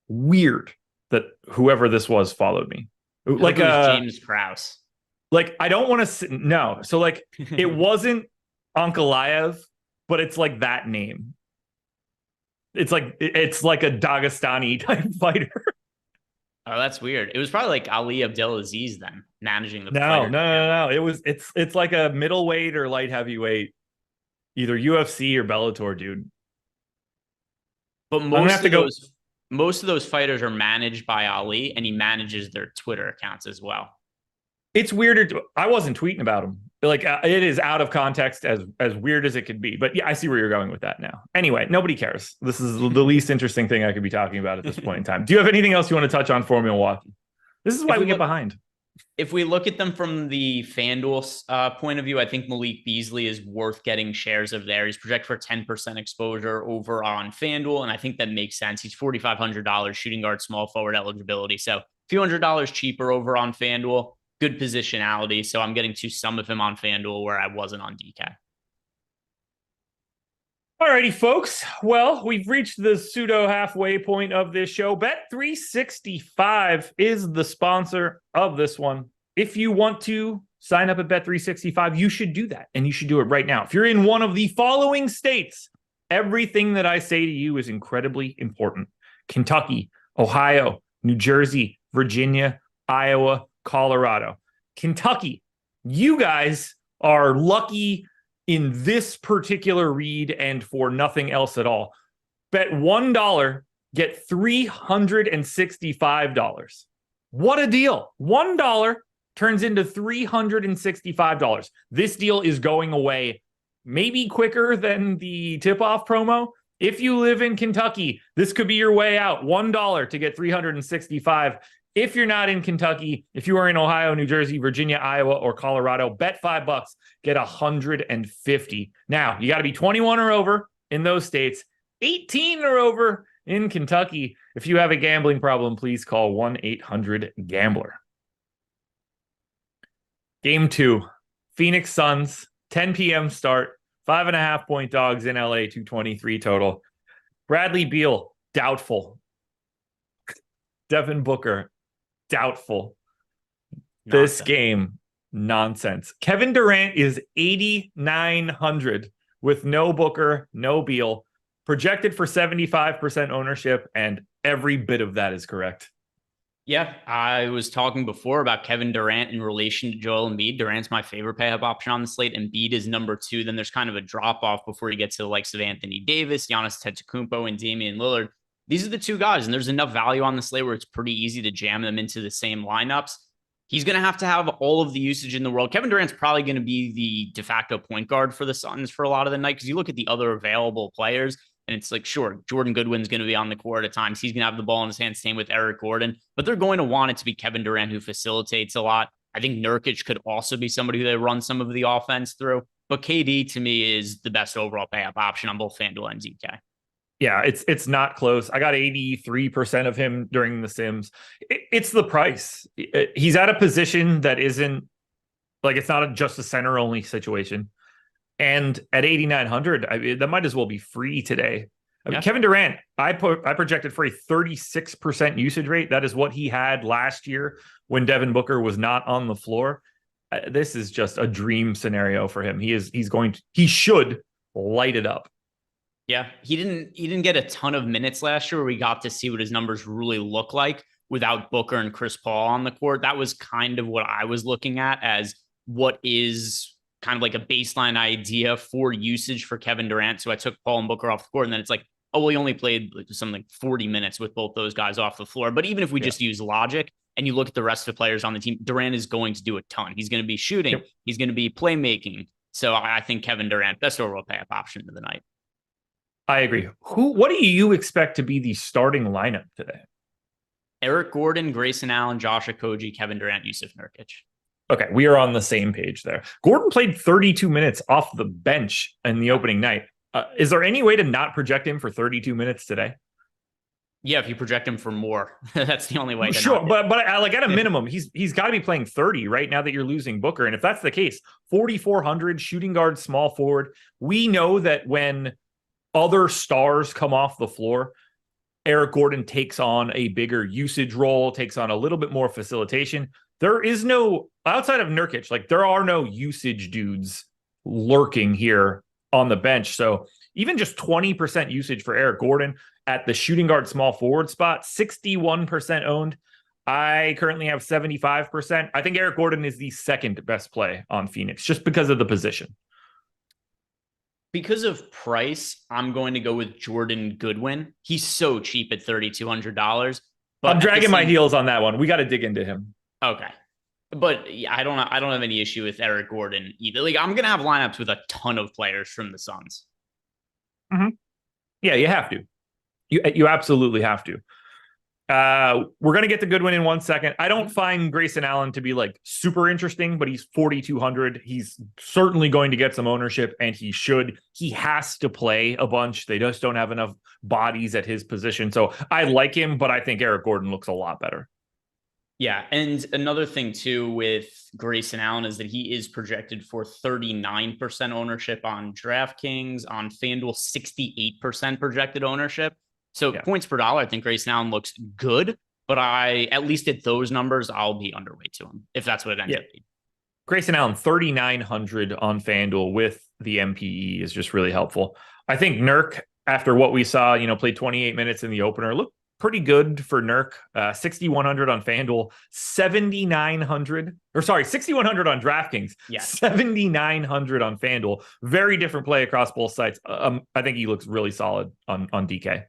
that whoever this was followed me. Like James Krause. Like, I don't want to no. So like it wasn't Ankalaev, but it's like that name. It's like a Dagestani type fighter. Oh, that's weird. It was probably like Ali Abdelaziz then managing the. No. It's like a middleweight or light heavyweight, either UFC or Bellator, dude. But most of those fighters are managed by Ali, and he manages their Twitter accounts as well. It's weirder. I wasn't tweeting about him. Like, it is out of context, as weird as it could be. But yeah, I see where you're going with that now. Anyway, nobody cares. This is the least interesting thing I could be talking about at this point in time. Do you have anything else you want to touch on for Milwaukee? This is why we get behind. If we look at them from the FanDuel point of view, I think Malik Beasley is worth getting shares of there. He's projected for 10% exposure over on FanDuel, and I think that makes sense. He's $4,500 shooting guard, small forward eligibility. So a few $100 cheaper over on FanDuel. Good positionality. So I'm getting to some of him on FanDuel where I wasn't on DK. Alrighty, folks. Well, we've reached the pseudo halfway point of this show. Bet365 is the sponsor of this one. If you want to sign up at Bet365, you should do that. And you should do it right now. If you're in one of the following states, everything that I say to you is incredibly important. Kentucky, Ohio, New Jersey, Virginia, Iowa, Colorado. Kentucky, you guys are lucky in this particular read and for nothing else at all. Bet $1, get $365. What a deal. $1 turns into $365. This deal is going away maybe quicker than the tip-off promo. If you live in Kentucky, this could be your way out. $1 to get $365. If you're not in Kentucky, if you are in Ohio, New Jersey, Virginia, Iowa, or Colorado, bet $5, get $150. Now, you got to be 21 or over in those states, 18 or over in Kentucky. If you have a gambling problem, please call 1-800-GAMBLER. Game 2, Phoenix Suns, 10 p.m. start, 5.5-point dogs in LA, 223 total. Bradley Beal, doubtful. Devin Booker, doubtful. Nonsense. This game, nonsense. Kevin Durant is 8,900 with no Booker, no Beal, projected for 75% ownership, and every bit of that is correct. Yeah, I was talking before about Kevin Durant in relation to Joel Embiid. Durant's my favorite pay-up option on the slate. Embiid is number 2. Then there's kind of a drop-off before you get to the likes of Anthony Davis, Giannis Antetokounmpo, and Damian Lillard. These are the two guys, and there's enough value on the slate where it's pretty easy to jam them into the same lineups. He's going to have all of the usage in the world. Kevin Durant's probably going to be the de facto point guard for the Suns for a lot of the night because you look at the other available players, and it's like, sure, Jordan Goodwin's going to be on the court at times. He's going to have the ball in his hands, same with Eric Gordon, but they're going to want it to be Kevin Durant who facilitates a lot. I think Nurkic could also be somebody who they run some of the offense through, but KD to me is the best overall pay-up option on both FanDuel and DK. Yeah, it's not close. I got 83% of him during the Sims. It's the price. He's at a position that isn't Like, it's not just a center only situation. And at 8,900, I mean, that might as well be free today. I mean, Kevin Durant, I projected for a 36% usage rate. That is what he had last year when Devin Booker was not on the floor. This is just a dream scenario for him. He should light it up. Yeah, he didn't get a ton of minutes last year where we got to see what his numbers really look like without Booker and Chris Paul on the court. That was kind of what I was looking at as what is kind of like a baseline idea for usage for Kevin Durant. So I took Paul and Booker off the court, and then it's like, oh, well, he only played something like 40 minutes with both those guys off the floor. But even if we just use logic and you look at the rest of the players on the team, Durant is going to do a ton. He's going to be shooting. Yep. He's going to be playmaking. So I think Kevin Durant, best overall payoff option of the night. I agree. What do you expect to be the starting lineup today? Eric Gordon, Grayson Allen, Josh Okogie, Kevin Durant, Yusuf Nurkic. Okay, we are on the same page there. Gordon played 32 minutes off the bench in the opening night. Is there any way to not project him for 32 minutes today? Yeah, if you project him for more, that's the only way. Sure, but like at a minimum, he's got to be playing 30 right now that you're losing Booker. And if that's the case, 4,400 shooting guard, small forward. We know that when other stars come off the floor, Eric Gordon takes on a bigger usage role, takes on a little bit more facilitation. There is no, outside of Nurkic, like there are no usage dudes lurking here on the bench. So even just 20% usage for Eric Gordon at the shooting guard small forward spot, 61% owned. I currently have 75%. I think Eric Gordon is the second best play on Phoenix just because of the position. Because of price, I'm going to go with Jordan Goodwin. He's so cheap at $3,200. I'm dragging my heels on that one. We got to dig into him. Okay. But yeah, I don't have any issue with Eric Gordon either. Like, I'm going to have lineups with a ton of players from the Suns. Mm-hmm. Yeah, you have to. You absolutely have to. We're going to get to Goodwin in 1 second. I don't find Grayson Allen to be like super interesting, but he's 4,200. He's certainly going to get some ownership, and he has to play a bunch. They just don't have enough bodies at his position. So I like him, but I think Eric Gordon looks a lot better. Yeah. And another thing too with Grayson Allen is that he is projected for 39% ownership on DraftKings, on FanDuel, 68% projected ownership. So points per dollar, I think Grayson Allen looks good, but at least at those numbers, I'll be underweight to him if that's what it ends up being. Grayson Allen, 3,900 on FanDuel with the MPE is just really helpful. I think Nurk, after what we saw, played 28 minutes in the opener, looked pretty good for Nurk. 6,100 on FanDuel, 6,100 on DraftKings, 7,900 on FanDuel. Very different play across both sites. I think he looks really solid on DK.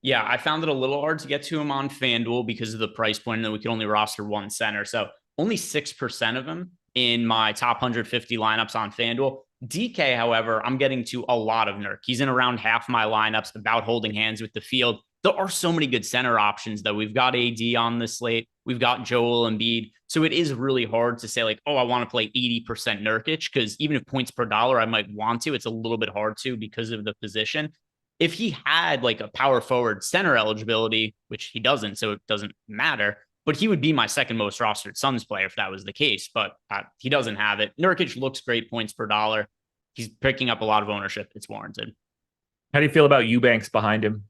Yeah, I found it a little hard to get to him on FanDuel because of the price point, and then we could only roster one center. So only 6% of him in my top 150 lineups on FanDuel. DK, however, I'm getting to a lot of Nurk. He's in around half my lineups, about holding hands with the field. There are so many good center options, though. We've got AD on the slate. We've got Joel Embiid. So it is really hard to say, like, oh, I want to play 80% Nurkic, because even if points per dollar, I might want to. It's a little bit hard to because of the position. If he had like a power forward center eligibility, which he doesn't, so it doesn't matter, but he would be my second most rostered Suns player if that was the case, but he doesn't have it. Nurkic looks great points per dollar. He's picking up a lot of ownership. It's warranted. How do you feel about Eubanks behind him?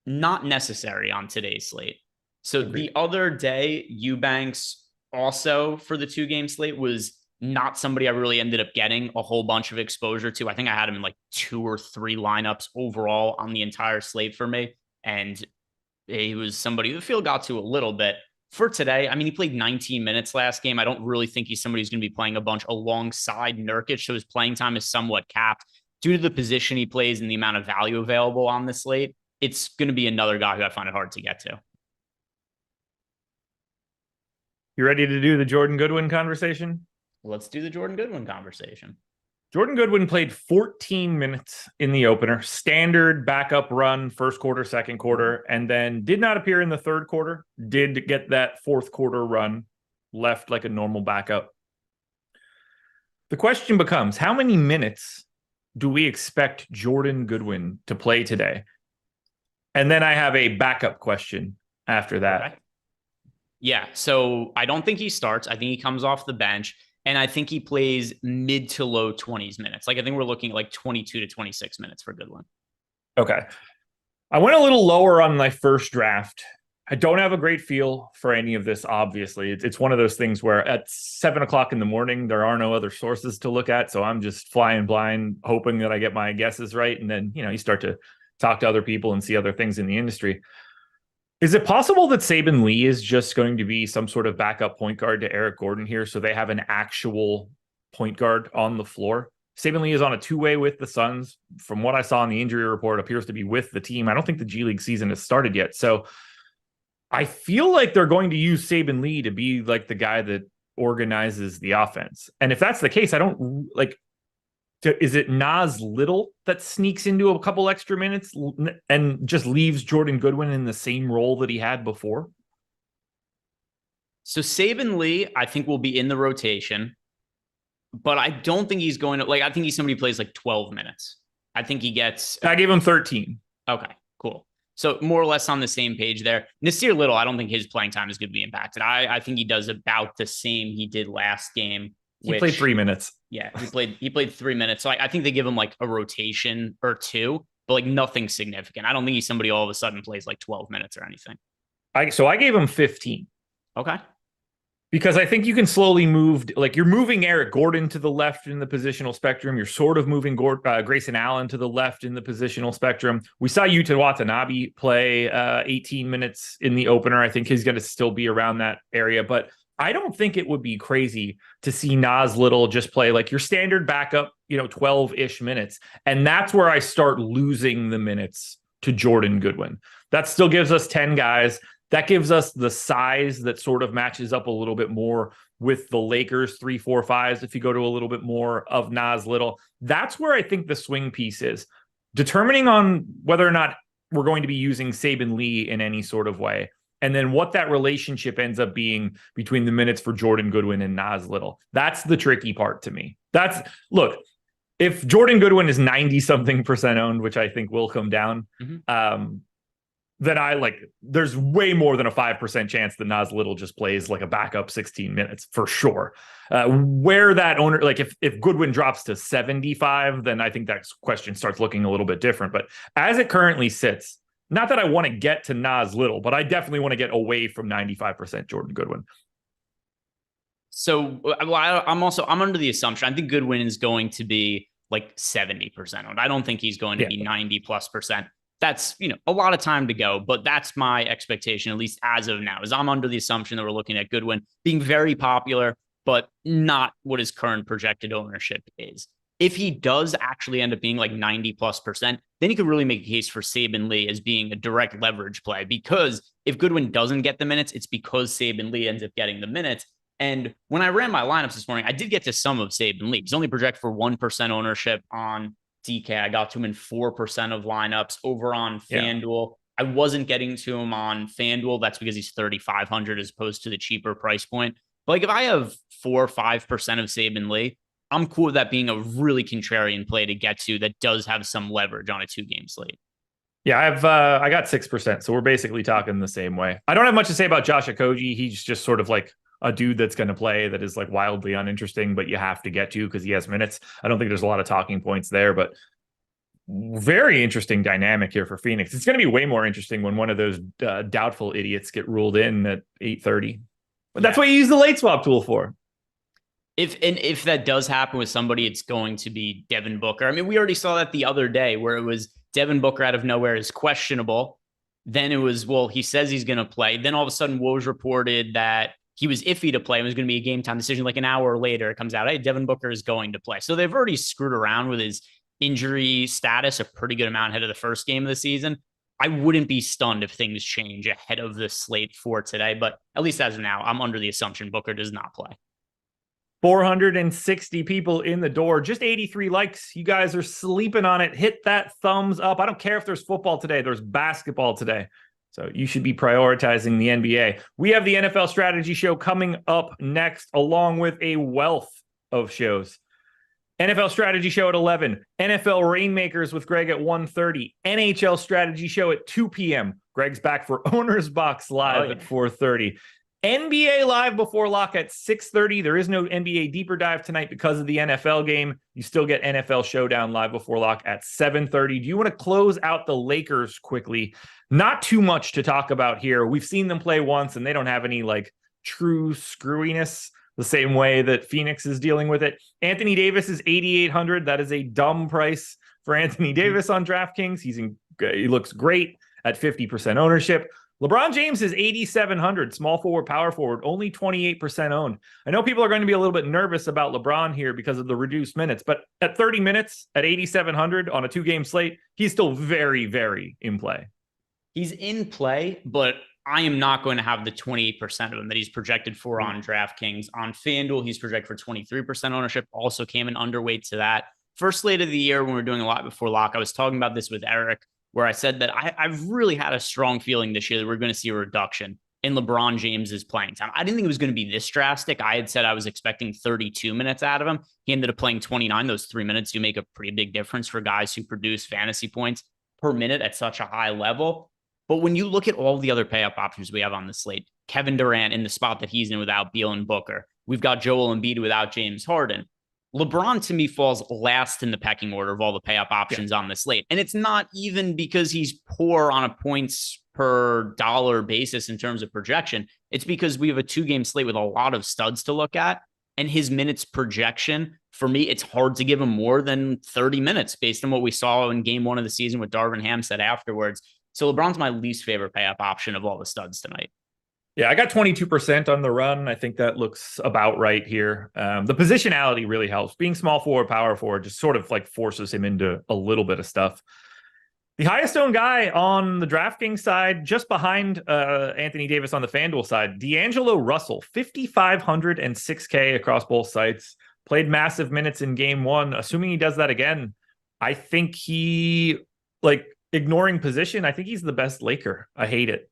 Not necessary on today's slate. So the other day, Eubanks also for the 2-game slate was not somebody I really ended up getting a whole bunch of exposure to. I think I had him in like 2 or 3 lineups overall on the entire slate for me. And he was somebody the field got to a little bit. For today, I mean, he played 19 minutes last game. I don't really think he's somebody who's going to be playing a bunch alongside Nurkic. So his playing time is somewhat capped due to the position he plays and the amount of value available on the slate. It's going to be another guy who I find it hard to get to. You ready to do the Jordan Goodwin conversation? Let's do the Jordan Goodwin conversation. Jordan Goodwin played 14 minutes in the opener, standard backup run, first quarter, second quarter, and then did not appear in the third quarter, did get that fourth quarter run, left like a normal backup. The question becomes, how many minutes do we expect Jordan Goodwin to play today? And then I have a backup question after that. Okay. Yeah. So I don't think he starts. I think he comes off the bench. And I think he plays mid to low 20s minutes. Like I think we're looking at like 22 to 26 minutes for Goodwin. Okay. I went a little lower on my first draft. I don't have a great feel for any of this, obviously. It's one of those things where at 7 o'clock in the morning, there are no other sources to look at. So I'm just flying blind, hoping that I get my guesses right. And then, you start to talk to other people and see other things in the industry. Is it possible that Saban Lee is just going to be some sort of backup point guard to Eric Gordon here? So they have an actual point guard on the floor. Saban Lee is on a two-way with the Suns. From what I saw in the injury report, appears to be with the team. I don't think the G League season has started yet. So I feel like they're going to use Saban Lee to be like the guy that organizes the offense. And if that's the case, I don't like, is it Nas Little that sneaks into a couple extra minutes and just leaves Jordan Goodwin in the same role that he had before? So Saban Lee, I think, will be in the rotation, but I don't think he's going to, like, I think he's somebody who plays like 12 minutes. I think he gets. I gave him 13. Okay, cool. So more or less on the same page there. Nasir Little, I don't think his playing time is going to be impacted. I think he does about the same he did last game. He played 3 minutes. Yeah, he played 3 minutes. So I think they give him like a rotation or two, but like nothing significant. I don't think he's somebody all of a sudden plays like 12 minutes or anything. So I gave him 15. Okay. Because I think you can slowly move, like you're moving Eric Gordon to the left in the positional spectrum. You're sort of moving Grayson Allen to the left in the positional spectrum. We saw Yuta Watanabe play 18 minutes in the opener. I think he's going to still be around that area, but I don't think it would be crazy to see Nas Little just play like your standard backup, 12-ish minutes. And that's where I start losing the minutes to Jordan Goodwin. That still gives us 10 guys. That gives us the size that sort of matches up a little bit more with the Lakers 3, 4, 5s. If you go to a little bit more of Nas Little, that's where I think the swing piece is, determining on whether or not we're going to be using Saban Lee in any sort of way. And then what that relationship ends up being between the minutes for Jordan Goodwin and Nas Little. That's the tricky part to me. Look, if Jordan Goodwin is 90-something% owned, which I think will come down, then there's way more than a 5% chance that Nas Little just plays like a backup 16 minutes for sure. Where that owner, like if Goodwin drops to 75, then I think that question starts looking a little bit different. But as it currently sits, not that I want to get to Nas Little, but I definitely want to get away from 95% Jordan Goodwin. So I'm under the assumption, I think Goodwin is going to be like 70% owned. I don't think he's going to be 90+%. That's, a lot of time to go, but that's my expectation, at least as of now, is I'm under the assumption that we're looking at Goodwin being very popular, but not what his current projected ownership is. If he does actually end up being like 90+%, then you could really make a case for Saban Lee as being a direct leverage play, because if Goodwin doesn't get the minutes, it's because Saban Lee ends up getting the minutes. And when I ran my lineups this morning, I did get to some of Saban Lee. He's only projected for 1% ownership on DK. I got to him in 4% of lineups over on FanDuel. I wasn't getting to him on FanDuel. That's because he's 3,500 as opposed to the cheaper price point. But like if I have 4 or 5% of Saban Lee, I'm cool with that being a really contrarian play to get to that does have some leverage on a 2-game slate. Yeah, I got 6%, so we're basically talking the same way. I don't have much to say about Josh Okogie. He's just sort of like a dude that's going to play that is like wildly uninteresting, but you have to get to because he has minutes. I don't think there's a lot of talking points there, but very interesting dynamic here for Phoenix. It's going to be way more interesting when one of those doubtful idiots get ruled in at 8:30. But that's what you use the late swap tool for. If that does happen with somebody, it's going to be Devin Booker. I mean, we already saw that the other day where it was Devin Booker out of nowhere is questionable. Then it was, well, he says he's going to play. Then all of a sudden, Woj reported that he was iffy to play. It was going to be a game time decision. Like an hour later, it comes out, hey, Devin Booker is going to play. So they've already screwed around with his injury status a pretty good amount ahead of the first game of the season. I wouldn't be stunned if things change ahead of the slate for today. But at least as of now, I'm under the assumption Booker does not play. 460 people in the door, just 83 likes. You guys are sleeping on it. Hit that thumbs up. I don't care if there's football today. There's basketball today. So you should be prioritizing the NBA. We have the NFL Strategy Show coming up next, along with a wealth of shows. NFL Strategy Show at 11. NFL Rainmakers with Greg at 1:30. NHL Strategy Show at 2 p.m. Greg's back for Owner's Box Live at 4:30. NBA live before lock at 6:30. There is no NBA deeper dive tonight because of the NFL game. You still get NFL Showdown live before lock at 7:30. Do you want to close out the Lakers quickly? Not too much to talk about here. We've seen them play once, and they don't have any like true screwiness the same way that Phoenix is dealing with it. Anthony Davis is 8,800. That is a dumb price for Anthony Davis on DraftKings. He looks great at 50% ownership. LeBron James is 8,700, small forward, power forward, only 28% owned. I know people are going to be a little bit nervous about LeBron here because of the reduced minutes, but at 30 minutes at 8,700 on a 2-game slate, he's still very, very in play. He's in play, but I am not going to have the 28% of him that he's projected for on DraftKings. On FanDuel, he's projected for 23% ownership, also came in underweight to that. First slate of the year when we were doing a lot before lock, I was talking about this with Eric, where I said that I've really had a strong feeling this year that we're going to see a reduction in LeBron James's playing time. I didn't think it was going to be this drastic. I had said I was expecting 32 minutes out of him. He ended up playing 29. Those 3 minutes do make a pretty big difference for guys who produce fantasy points per minute at such a high level. But when you look at all the other pay-up options we have on the slate, Kevin Durant in the spot that he's in without Beal and Booker. We've got Joel Embiid without James Harden. LeBron, to me, falls last in the pecking order of all the pay-up options on the slate. And it's not even because he's poor on a points per dollar basis in terms of projection. It's because we have a 2-game slate with a lot of studs to look at. And his minutes projection, for me, it's hard to give him more than 30 minutes based on what we saw in game 1 of the season with Darvin Ham said afterwards. So LeBron's my least favorite pay-up option of all the studs tonight. Yeah, I got 22% on the run. I think that looks about right here. The positionality really helps. Being small forward, power forward just sort of like forces him into a little bit of stuff. The highest owned guy on the DraftKings side, just behind Anthony Davis on the FanDuel side, D'Angelo Russell, 5,500 and 6K across both sites. Played massive minutes in game 1. Assuming he does that again, I think he, like, ignoring position, I think he's the best Laker. I hate it.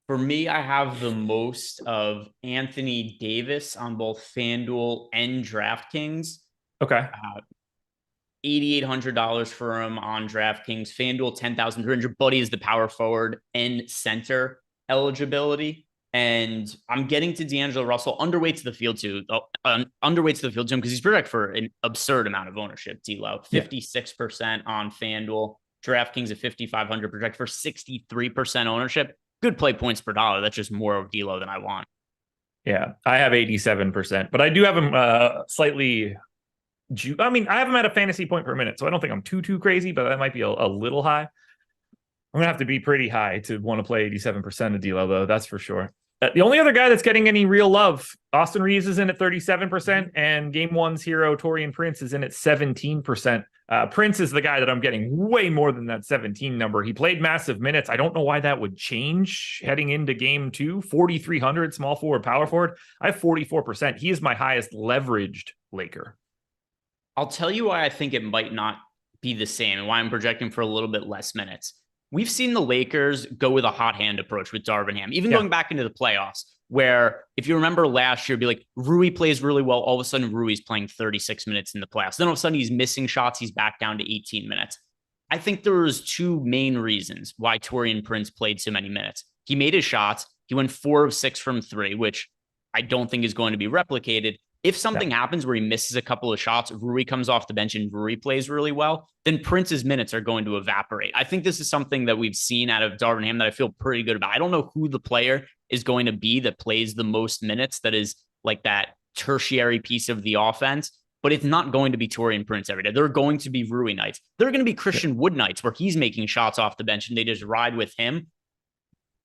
For me, I have the most of Anthony Davis on both FanDuel and DraftKings. Okay. $8,800 for him on DraftKings. FanDuel, 10,300. But he is the power forward and center eligibility. And I'm getting to D'Angelo Russell underweight to the field too. Underweight to the field to him because he's projected for an absurd amount of ownership. D-Lo, 56% on FanDuel. DraftKings at 5,500, projected for 63% ownership. Good play points per dollar. That's just more of D-Lo than I want. Yeah, I have 87%, but I do have him slightly. I mean, I have him at a fantasy point per minute, so I don't think I'm too crazy, but that might be a little high. I'm gonna have to be pretty high to want to play 87% of D-Lo, though. That's for sure. The only other guy that's getting any real love, Austin Reeves is in at 37%, and Game 1's hero, Taurean Prince, is in at 17%. Prince is the guy that I'm getting way more than that 17 number. He played massive minutes. I don't know why that would change heading into Game 2. 4,300, small forward, power forward. I have 44%. He is my highest leveraged Laker. I'll tell you why I think it might not be the same and why I'm projecting for a little bit less minutes. We've seen the Lakers go with a hot hand approach with Darvin Ham, even going back into the playoffs, where if you remember last year, it'd be like Rui plays really well. All of a sudden, Rui's playing 36 minutes in the playoffs. Then all of a sudden, he's missing shots. He's back down to 18 minutes. I think there was 2 main reasons why Taurean Prince played so many minutes. He made his shots. He went 4 of 6 from 3, which I don't think is going to be replicated. If something happens where he misses a couple of shots, Rui comes off the bench and Rui plays really well, then Prince's minutes are going to evaporate. I think this is something that we've seen out of Darvin Ham that I feel pretty good about. I don't know who the player is going to be that plays the most minutes, that is like that tertiary piece of the offense, but it's not going to be Taurean Prince every day. There are going to be Rui nights. There are going to be Christian Wood nights where he's making shots off the bench and they just ride with him.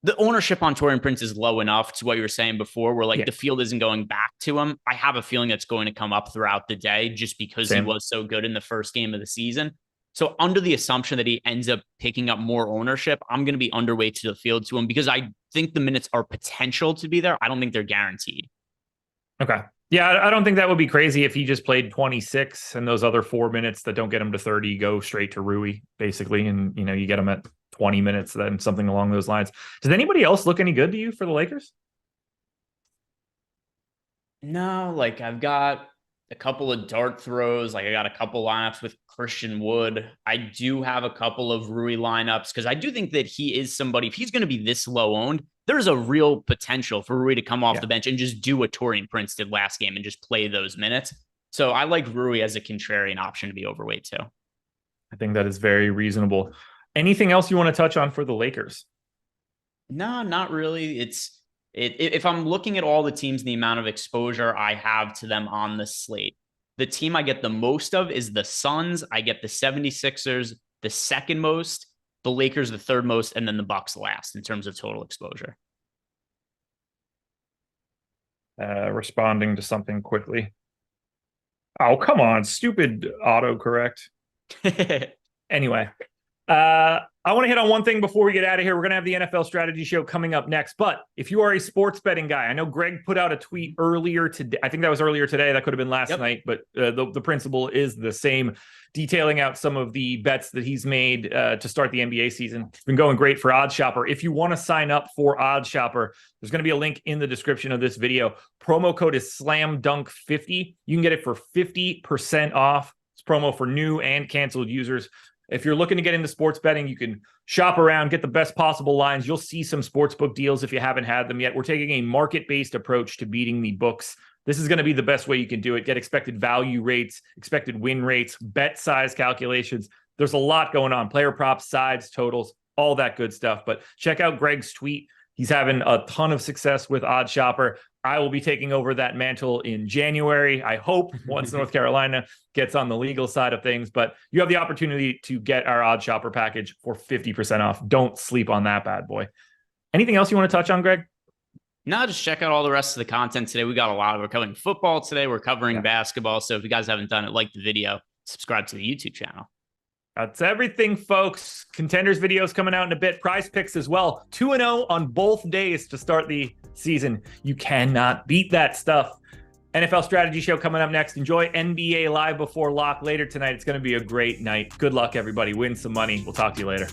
The ownership on Taurean Prince is low enough to what you were saying before, where like the field isn't going back to him. I have a feeling that's going to come up throughout the day just because he was so good in the first game of the season. So under the assumption that he ends up picking up more ownership, I'm going to be underweight to the field to him because I think the minutes are potential to be there. I don't think they're guaranteed. Okay. Yeah, I don't think that would be crazy if he just played 26 and those other 4 minutes that don't get him to 30 go straight to Rui, basically. And, you know, you get him at 20 minutes, then something along those lines. Does anybody else look any good to you for the Lakers? No, like I've got a couple of dart throws. Like I got a couple lineups with Christian Wood. I do have a couple of Rui lineups because I do think that he is somebody, if he's going to be this low owned, there's a real potential for Rui to come off the bench and just do what Taurean Prince did last game and just play those minutes. So I like Rui as a contrarian option to be overweight too. I think that is very reasonable. Anything else you want to touch on for the Lakers? No, not really. If I'm looking at all the teams and the amount of exposure I have to them on the slate, the team I get the most of is the Suns. I get the 76ers the second most, the Lakers the third most, and then the Bucks last in terms of total exposure. Responding to something quickly. Oh, come on. Stupid autocorrect. Anyway, I want to hit on one thing before we get out of here. We're going to have the NFL strategy show coming up next. But if you are a sports betting guy, I know Greg put out a tweet earlier today. I think that was earlier today. That could have been last night, but the principle is the same, detailing out some of the bets that he's made to start the NBA season. It's been going great for OddsShopper. If you want to sign up for OddsShopper, there's going to be a link in the description of this video. Promo code is SlamDunk50. You can get it for 50% off. It's promo for new and canceled users. If you're looking to get into sports betting, you can shop around, get the best possible lines. You'll see some sportsbook deals if you haven't had them yet. We're taking a market-based approach to beating the books. This is going to be the best way you can do it. Get expected value rates, expected win rates, bet size calculations. There's a lot going on. Player props, sides, totals, all that good stuff. But check out Greg's tweet. He's having a ton of success with OddsShopper. I will be taking over that mantle in January, I hope, once North Carolina gets on the legal side of things. But you have the opportunity to get our OddsShopper package for 50% off. Don't sleep on that bad boy. Anything else you want to touch on, Greg? No, just check out all the rest of the content today. We got a lot. We're covering football today. We're covering basketball. So if you guys haven't done it, like the video, subscribe to the YouTube channel. That's everything, folks. Contenders videos coming out in a bit. Prize picks as well. 2-0 on both days to start the season. You cannot beat that stuff. NFL strategy show coming up next. Enjoy NBA Live before lock later tonight. It's going to be a great night. Good luck, everybody. Win some money. We'll talk to you later.